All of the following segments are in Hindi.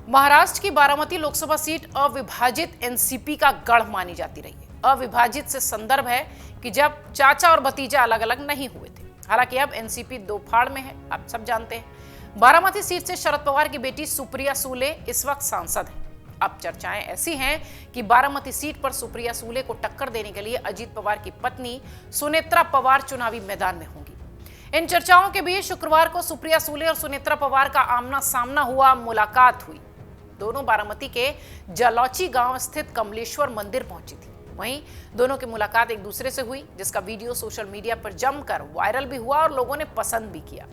महाराष्ट्र की बारामती लोकसभा सीट अविभाजित एनसीपी का गढ़ मानी जाती रही है। अविभाजित से संदर्भ है कि जब चाचा और भतीजा अलग अलग नहीं हुए थे। हालांकि अब एनसीपी दो फाड़ में है, आप सब जानते हैं। बारामती सीट से शरद पवार की बेटी सुप्रिया सूले इस वक्त सांसद है। अब चर्चाएं ऐसी हैं कि बारामती सीट पर सुप्रिया सूले को टक्कर देने के लिए अजीत पवार की पत्नी सुनेत्रा पवार चुनावी मैदान में होंगी। इन चर्चाओं के बीच शुक्रवार को सुप्रिया सूले और सुनेत्रा पवार का आमना सामना हुआ, मुलाकात हुई। दोनों बारामती के जलौची गांव स्थित कमलेश्वर मंदिर पहुंची थी। वहीं दोनों की मुलाकात एक दूसरे से हुई, जिसका वीडियो सोशल मीडिया पर जमकर वायरल भी हुआ और लोगों ने पसंद भी किया।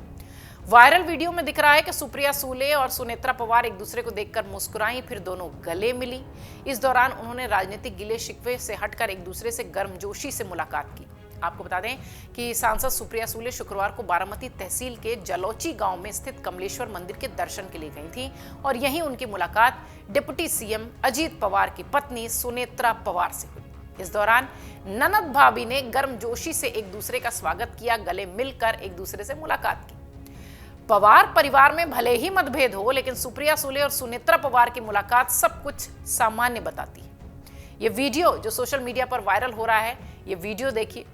वायरल वीडियो में दिख रहा है कि सुप्रिया सूले और सुनेत्रा पवार एक दूसरे को देखकर मुस्कुराई, फिर दोनों गले मिली। इस दौरान उन्होंने राजनीतिक गिले शिकवे से हटकर एक दूसरे से गर्मजोशी से मुलाकात की। आपको बता दें कि सांसद सुप्रिया सूले शुक्रवार को बारामती तहसील के जलौची गांव में स्थित कमलेश्वर मंदिर के दर्शन के लिए गई थी और यहीं उनकी मुलाकात डिप्टी सीएम अजीत पवार की पत्नी सुनेत्रा पवार से हुई। इस दौरान ननद भाभी ने गर्मजोशी से एक दूसरे का स्वागत किया, गले मिलकर एक दूसरे से मुलाकात की। पवार परिवार में भले ही मतभेद हो, लेकिन सुप्रिया सूले और सुनेत्रा पवार की मुलाकात सब कुछ सामान्य बताती है। ये वीडियो जो सोशल मीडिया पर वायरल हो रहा है, ये वीडियो देखिए।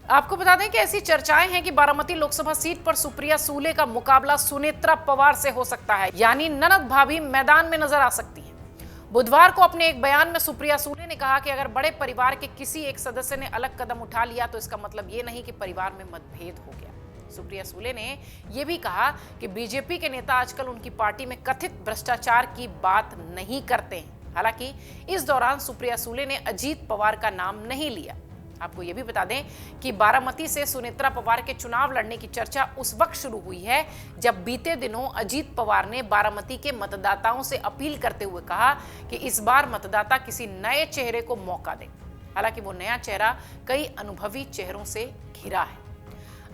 आपको बता दें कि ऐसी चर्चाएं हैं कि बारामती लोकसभा सीट पर सुप्रिया सूले का मुकाबला सुनेत्रा पवार से हो सकता है, यानी ननद भाभी मैदान में नजर आ सकती हैं। बुधवार को अपने एक बयान में सुप्रिया सूले ने कहा कि अगर बड़े परिवार के किसी एक सदस्य ने अलग कदम उठा लिया तो इसका मतलब ये नहीं कि परिवार में मतभेद हो गया। सुप्रिया सूले ने यह भी कहा कि बीजेपी के नेता आजकल उनकी पार्टी में कथित भ्रष्टाचार की बात नहीं करते हैं। हालांकि इस दौरान सुप्रिया सूले ने अजीत पवार का नाम नहीं लिया। आपको यह भी बता दें कि बारामती से सुनेत्रा पवार के चुनाव लड़ने की चर्चा उस वक्त शुरू हुई है जब बीते दिनों अजीत पवार ने बारामती के मतदाताओं से अपील करते हुए कहा कि इस बार मतदाता किसी नए चेहरे को मौका दें। हालांकि वो नया चेहरा कई अनुभवी चेहरों से घिरा है।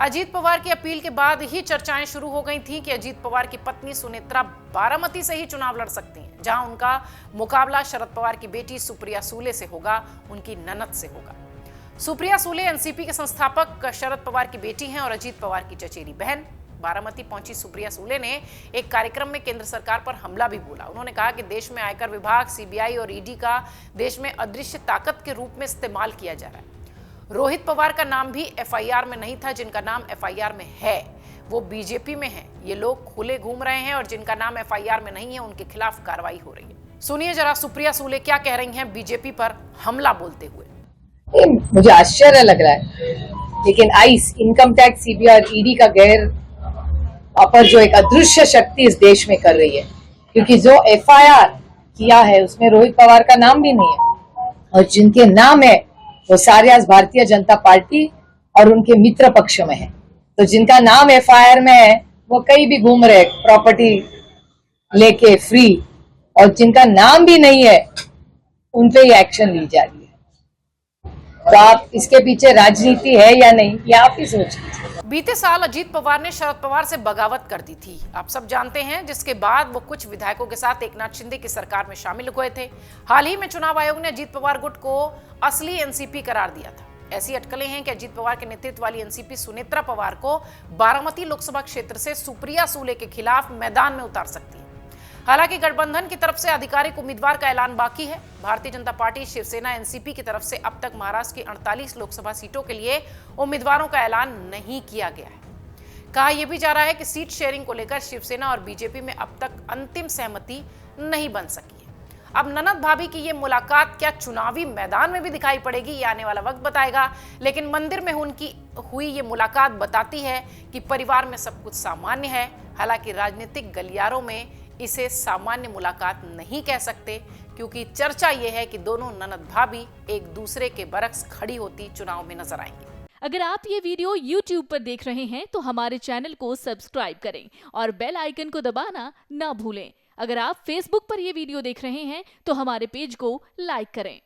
अजीत पवार की अपील के बाद ही चर्चाएं शुरू हो गई थी कि अजीत पवार की पत्नी सुनेत्रा बारामती से ही चुनाव लड़ सकती हैं, जहां उनका मुकाबला शरद पवार की बेटी सुप्रिया सूले से होगा, उनकी ननद से होगा। सुप्रिया सूले एनसीपी के संस्थापक शरद पवार की बेटी हैं और अजीत पवार की चचेरी बहन। बारामती पहुंची सुप्रिया सूले ने एक कार्यक्रम में केंद्र सरकार पर हमला भी बोला। उन्होंने कहा कि देश में आयकर विभाग, सीबीआई और ईडी का देश में अदृश्य ताकत के रूप में इस्तेमाल किया जा रहा है। रोहित पवार का नाम भी एफआईआर में नहीं था, जिनका नाम एफआईआर में है वो बीजेपी में है। ये लोग खुले घूम रहे हैं और जिनका नाम एफआईआर में नहीं है उनके खिलाफ कार्रवाई हो रही है। सुनिए जरा सुप्रिया सूले क्या कह रही हैं बीजेपी पर हमला बोलते हुए। मुझे आश्चर्य लग रहा है, लेकिन आईस, इनकम टैक्स, सीबीआई और ईडी का गैर पर जो एक अदृश्य शक्ति इस देश में कर रही है, क्योंकि जो एफआईआर किया है उसमें रोहित पवार का नाम भी नहीं है और जिनके नाम है वो सारे आज भारतीय जनता पार्टी और उनके मित्र पक्ष में है। तो जिनका नाम एफआईआर में है वो कहीं भी घूम रहे प्रॉपर्टी लेके फ्री, और जिनका नाम भी नहीं है उन पे ही एक्शन ली जा रही है। तो आप इसके पीछे राजनीति है या नहीं, ये आप ही सोच लीजिए। बीते साल अजीत पवार ने शरद पवार से बगावत कर दी थी, आप सब जानते हैं, जिसके बाद वो कुछ विधायकों के साथ एकनाथ शिंदे की सरकार में शामिल हुए थे। हाल ही में चुनाव आयोग ने अजीत पवार गुट को असली एनसीपी करार दिया था। ऐसी अटकलें हैं कि अजीत पवार के नेतृत्व वाली एनसीपी सुनेत्रा पवार को बारामती लोकसभा क्षेत्र से सुप्रिया सूले के खिलाफ मैदान में उतार सकती है। हालांकि गठबंधन की तरफ से आधिकारिक उम्मीदवार का ऐलान बाकी है। भारतीय जनता पार्टी, शिवसेना, एनसीपी की तरफ से अब तक महाराष्ट्र की 48 लोकसभा सीटों के लिए उम्मीदवारों का ऐलान नहीं किया गया है। कहा यह भी जा रहा है कि सीट शेयरिंग को लेकर शिवसेना और बीजेपी में अब तक अंतिम सहमति नहीं बन सकी है। अब ननद भाभी की ये मुलाकात क्या चुनावी मैदान में भी दिखाई पड़ेगी, ये आने वाला वक्त बताएगा। लेकिन मंदिर में उनकी हुई ये मुलाकात बताती है कि परिवार में सब कुछ सामान्य है। हालांकि राजनीतिक गलियारों में इसे सामान्य मुलाकात नहीं कह सकते, क्योंकि चर्चा यह है कि दोनों ननद भाभी एक दूसरे के बरक्स खड़ी होती चुनाव में नजर आएंगे। अगर आप ये वीडियो YouTube पर देख रहे हैं तो हमारे चैनल को सब्सक्राइब करें और बेल आइकन को दबाना ना भूलें। अगर आप Facebook पर ये वीडियो देख रहे हैं तो हमारे पेज को लाइक करें।